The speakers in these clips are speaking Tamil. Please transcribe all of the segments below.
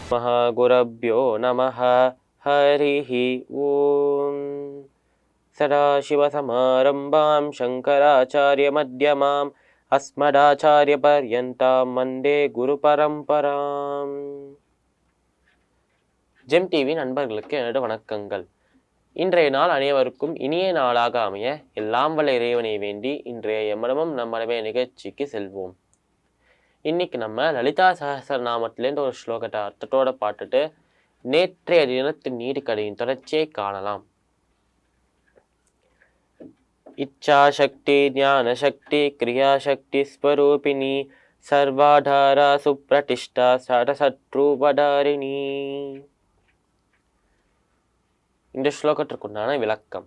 महागुरभ्यो नमः। हरिः ओम्। सदाशिवसमारम्भां शङ्कराचार्यमध्यमाम् अस्मदाचार्यपर्यन्तां वन्दे குருபரம்பராம். ஜெம் டிவி நண்பர்களுக்கு என்னோட வணக்கங்கள். இன்றைய நாள் அனைவருக்கும் இனிய நாளாக அமைய எல்லாம் வல்ல இறைவனை வேண்டி இன்றைய எம்மடமும் நம்மளவே நிகழ்ச்சிக்கு செல்வோம். இன்னைக்கு நம்ம லலிதா சஹஸ்ரநாமத்திலேருந்து ஒரு ஸ்லோகத்தை அர்த்தத்தோட பாட்டுட்டு நேற்றைய தினத்தின் நீதிக்கதையின் தொடர்ச்சியை காணலாம். இச்சாசக்தி ஞானசக்தி கிரியாசக்தி ஸ்வரூபிணி சர்வாதாரா சுப்ரதிஷ்டா சடசத்ரூபதாரிணி. இந்த ஸ்லோகத்திற்குண்டான விளக்கம்.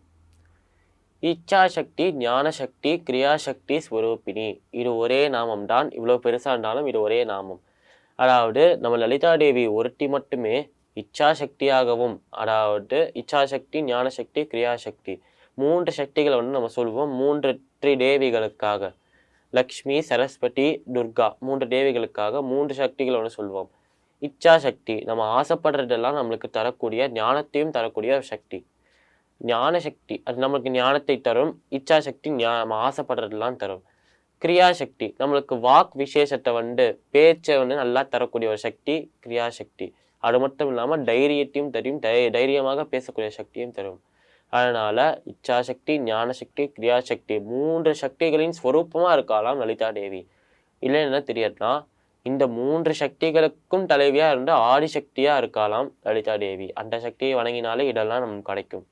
இச்சாசக்தி ஞானசக்தி கிரியாசக்தி ஸ்வரூபிணி, இது ஒரே நாமம் தான். இவ்வளோ பெருசாக இருந்தாலும் இது ஒரே நாமம். அதாவது நம்ம லலிதா தேவி ஒருத்தி மட்டுமே இச்சாசக்தியாகவும், அதாவது இச்சாசக்தி ஞானசக்தி கிரியாசக்தி மூன்று சக்திகளை நம்ம சொல்லுவோம். மூன்று தேவிகளுக்காக, லக்ஷ்மி சரஸ்வதி துர்கா மூன்று தேவிகளுக்காக மூன்று சக்திகளை சொல்லுவோம். இச்சாசக்தி நம்ம ஆசைப்படுறதெல்லாம் நம்மளுக்கு தரக்கூடிய ஞானத்தையும் தரக்கூடிய சக்தி. ஞானசக்தி அது நம்மளுக்கு ஞானத்தை தரும். இச்சாசக்தி நம்ம ஆசைப்படுறதெல்லாம் தரும். கிரியாசக்தி நம்மளுக்கு வாக் விசேஷத்தை பேச்சை நல்லா தரக்கூடிய ஒரு சக்தி கிரியாசக்தி. அது மட்டும் இல்லாமல் தைரியத்தையும் தரும், தைரியமாக பேசக்கூடிய சக்தியும் தரும். அதனால இச்சாசக்தி ஞானசக்தி கிரியாசக்தி மூன்று சக்திகளின் ஸ்வரூபமாக இருக்கலாம் லலிதா தேவி. இல்லைன்னா தெரியாதுனா இந்த மூன்று சக்திகளுக்கும் தலைவியாக இருந்து ஆதிசக்தியாக இருக்கலாம் லலிதா தேவி. அந்த சக்தியை வணங்கினாலே இதெல்லாம் நமக்கு கிடைக்கும்.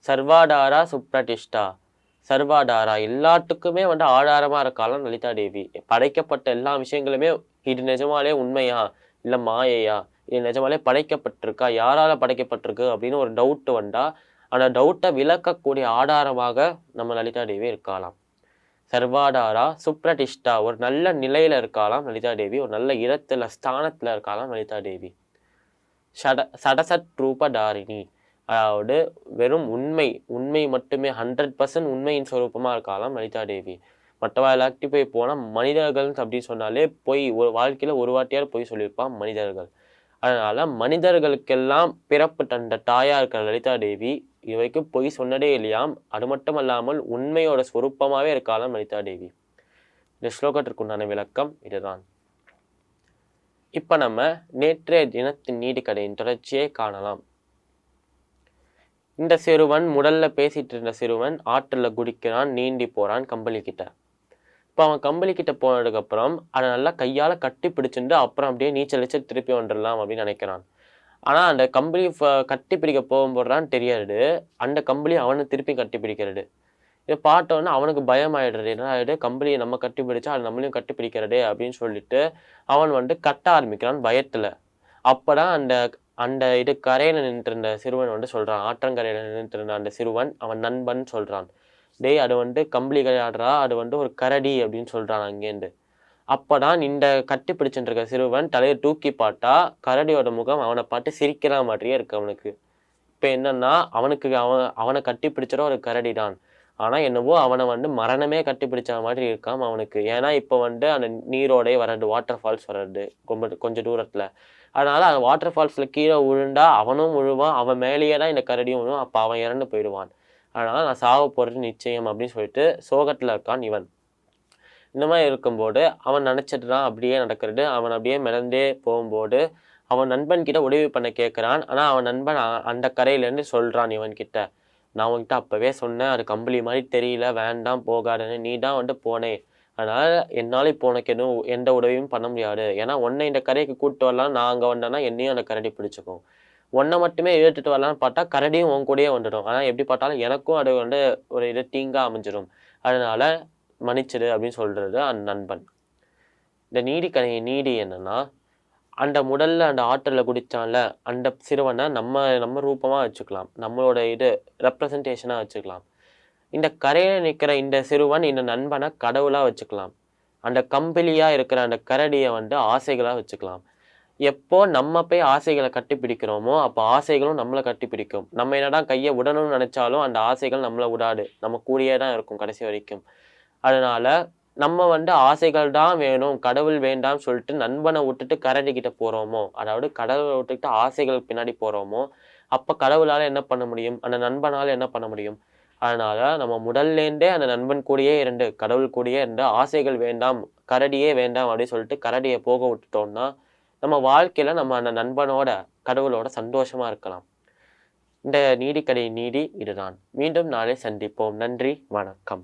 சர்வாதாரா சுப்ரதிஷ்டா, சர்வாதாரா எல்லாத்துக்குமே ஆதாரமாக இருக்கலாம் லலிதா தேவி. படைக்கப்பட்ட எல்லா விஷயங்களுமே இது நிஜமாலே உண்மையா இல்லை மாயையா, இது நிஜமாலே படைக்கப்பட்டிருக்கா, யாரால படைக்கப்பட்டிருக்கு அப்படின்னு ஒரு டவுட் வந்தால் அந்த டவுட்டை விளக்கக்கூடிய ஆதாரமாக நம்ம லலிதா தேவி இருக்கலாம். சர்வாதாரா சுப்ரதிஷ்டா, ஒரு நல்ல நிலையில இருக்கலாம் லலிதா தேவி. ஒரு நல்ல இடத்துல ஸ்தானத்துல இருக்கலாம் லலிதா தேவி. சடசத் ரூபதாரிணி, அதாவது வெறும் உண்மை மட்டுமே 100% உண்மையின் ஸ்வரூபமா இருக்கலாம் லலிதா தேவி. மற்றவா எல்லாத்தையும் போய் போனால் மனிதர்கள் அப்படின்னு சொன்னாலே ஒரு வாழ்க்கையில ஒரு வாட்டியார் போய் சொல்லியிருப்பான் மனிதர்கள். அதனால மனிதர்களுக்கெல்லாம் பிறப்பு தந்த தாயா இருக்கிற லலிதா தேவி இவைக்கும் பொய் சொன்னதே இல்லையாம். அது மட்டும் அல்லாமல் உண்மையோட ஸ்வரூபமாகவே இருக்கலாம் லலிதா தேவி. இந்த ஸ்லோகத்திற்குண்டான விளக்கம் இதுதான். இப்போ நம்ம நேற்றைய தினத்தின் நீதிக்கதையின் தொடர்ச்சியை காணலாம். இந்த சிறுவன் முதல்ல பேசிட்டு இருந்த சிறுவன் ஆற்றுல குடிக்கிறான், நீந்தி போறான் கம்பளி கிட்ட. இப்போ அவன் கம்பளி கிட்ட போனதுக்கப்புறம் அதை நல்லா கையால் கட்டி பிடிச்சிட்டு அப்புறம் அப்படியே நீச்சல் அடிச்சு திருப்பி வந்துடலாம் அப்படின்னு நினைக்கிறான். ஆனால் அந்த கம்பளி கட்டி பிடிக்க போகும்போதுதான் தெரியாது அந்த கம்பளி அவனை திருப்பி கட்டி பிடிக்கிறது. இதை பார்த்தோன்னா அவனுக்கு பயம் ஆயிடுறது. என்ன ஆயிடுது, கம்பளியை நம்ம கட்டி பிடிச்சா அது நம்மளையும் கட்டி பிடிக்கிறதே அப்படின்னு சொல்லிட்டு அவன் கட்ட ஆரம்பிக்கிறான் பயத்தில். அப்போதான் அந்த இது கரையில் நின்றுட்டு இருந்த சிறுவன் சொல்கிறான், ஆற்றங்கரையில் நின்றுட்டு இருந்த அந்த சிறுவன் அவன் நண்பன் சொல்கிறான், டேய் அது கம்பளி கிடையாடுறா, அது ஒரு கரடி அப்படின்னு சொல்கிறான் அங்கேருந்து. அப்போதான் இந்த கட்டி பிடிச்சுட்டு இருக்க சிறுவன் தலையை தூக்கி பார்த்தா கரடியோட முகம் அவனை பார்த்து சிரிக்கிற மாதிரியே இருக்கு அவனுக்கு. இப்போ என்னன்னா அவனை கட்டி பிடிச்சிட ஒரு கரடி தான். ஆனால் என்னவோ அவனை மரணமே கட்டி பிடிச்ச மாதிரி இருக்காம் அவனுக்கு. ஏன்னா இப்போ அந்த நீரோடே வர்றது, வாட்டர் ஃபால்ஸ் வர்றது கொஞ்சம் தூரத்தில். அதனால அந்த வாட்டர் ஃபால்ஸில் கீழே விழுந்தா அவனும் விழுவான், அவன் மேலேயே தான் இந்த கரடியும் விழுவான். அப்போ அவன் இறந்து போயிடுவான். அதனால நான் சாக போகிறது நிச்சயம் அப்படின்னு சொல்லிட்டு சோகத்தில் இருக்கான் இவன். இந்த மாதிரி இருக்கும்போது அவன் நினச்சிட்டு தான் அப்படியே நடக்கிறது. அவன் அப்படியே மிதந்தே போகும்போது அவன் நண்பன் கிட்ட உதவி பண்ண கேட்குறான். ஆனால் அவன் நண்பன் அந்த கரையிலேருந்து சொல்கிறான் இவன்கிட்ட, நான் உன்கிட்ட அப்போவே சொன்னேன் அது கம்பளி மாதிரி தெரியல, வேண்டாம் போகாதுன்னு, நீ தான் போனேன். அதனால் என்னால் இப்போ உனக்கு எந்த உதவியும் பண்ண முடியாது. ஏன்னா உன்னை இந்த கரைக்கு கூப்பிட்டு வரலாம், நான் அங்கே வந்தேன்னா என்னையும் அந்த கரடி பிடிச்சிக்கும். உன்னை மட்டுமே இழுத்துட்டு வரலான்னு பார்த்தா கரடியும் உன் கூடயே வந்துடும். ஆனால் எப்படி பார்த்தாலும் எனக்கும் அது ஒரு தீங்கா அமைஞ்சிடும். அதனால மன்னிச்சிடு அப்படின்னு சொல்றது அந்த நண்பன். இந்த நீதி என்னன்னா, அந்த முதல்ல அந்த ஆற்றுல குடிச்சான்ல அந்த சிறுவனை நம்ம ரூபமா வச்சுக்கலாம், நம்மளோட ரெப்ரசன்டேஷனா வச்சுக்கலாம். இந்த கரையில நிற்கிற இந்த சிறுவன் இந்த நண்பனை கடவுளா வச்சுக்கலாம். அந்த கம்பளியா இருக்கிற அந்த கரடியை ஆசைகளா வச்சுக்கலாம். எப்போ நம்ம போய் ஆசைகளை கட்டி பிடிக்கிறோமோ அப்போ ஆசைகளும் நம்மளை கட்டி பிடிக்கும். நம்ம என்னதான் கையை விடணும்னு நினைச்சாலும் அந்த ஆசைகள் நம்மளை விடாது, நம்ம கூடயே தான் இருக்கும் கடைசி வரைக்கும். அதனால நம்ம ஆசைகள் தான் வேணும், கடவுள் வேண்டாம்னு சொல்லிட்டு நண்பனை விட்டுட்டு கரடிக்கிட்ட போறோமோ, அதாவது கடவுளை விட்டுட்டு ஆசைகள் பின்னாடி போறோமோ, அப்ப கடவுளால என்ன பண்ண முடியும்? அந்த நண்பனால என்ன பண்ண முடியும்? அதனால நம்ம முதல்லேருந்தே அந்த நண்பன் கூடயே இருந்து, கடவுள் கூடயே இருந்து ஆசைகள் வேண்டாம், கரடியே வேண்டாம் அப்படின்னு சொல்லிட்டு கரடியை போக விட்டுட்டோம்னா, நம்ம வாழ்க்கையில நம்ம அந்த நண்பனோட, கடவுளோட சந்தோஷமா இருக்கலாம். இந்த நீதிக்கதை நீதி இதுதான். மீண்டும் நாளை சந்திப்போம். நன்றி, வணக்கம்.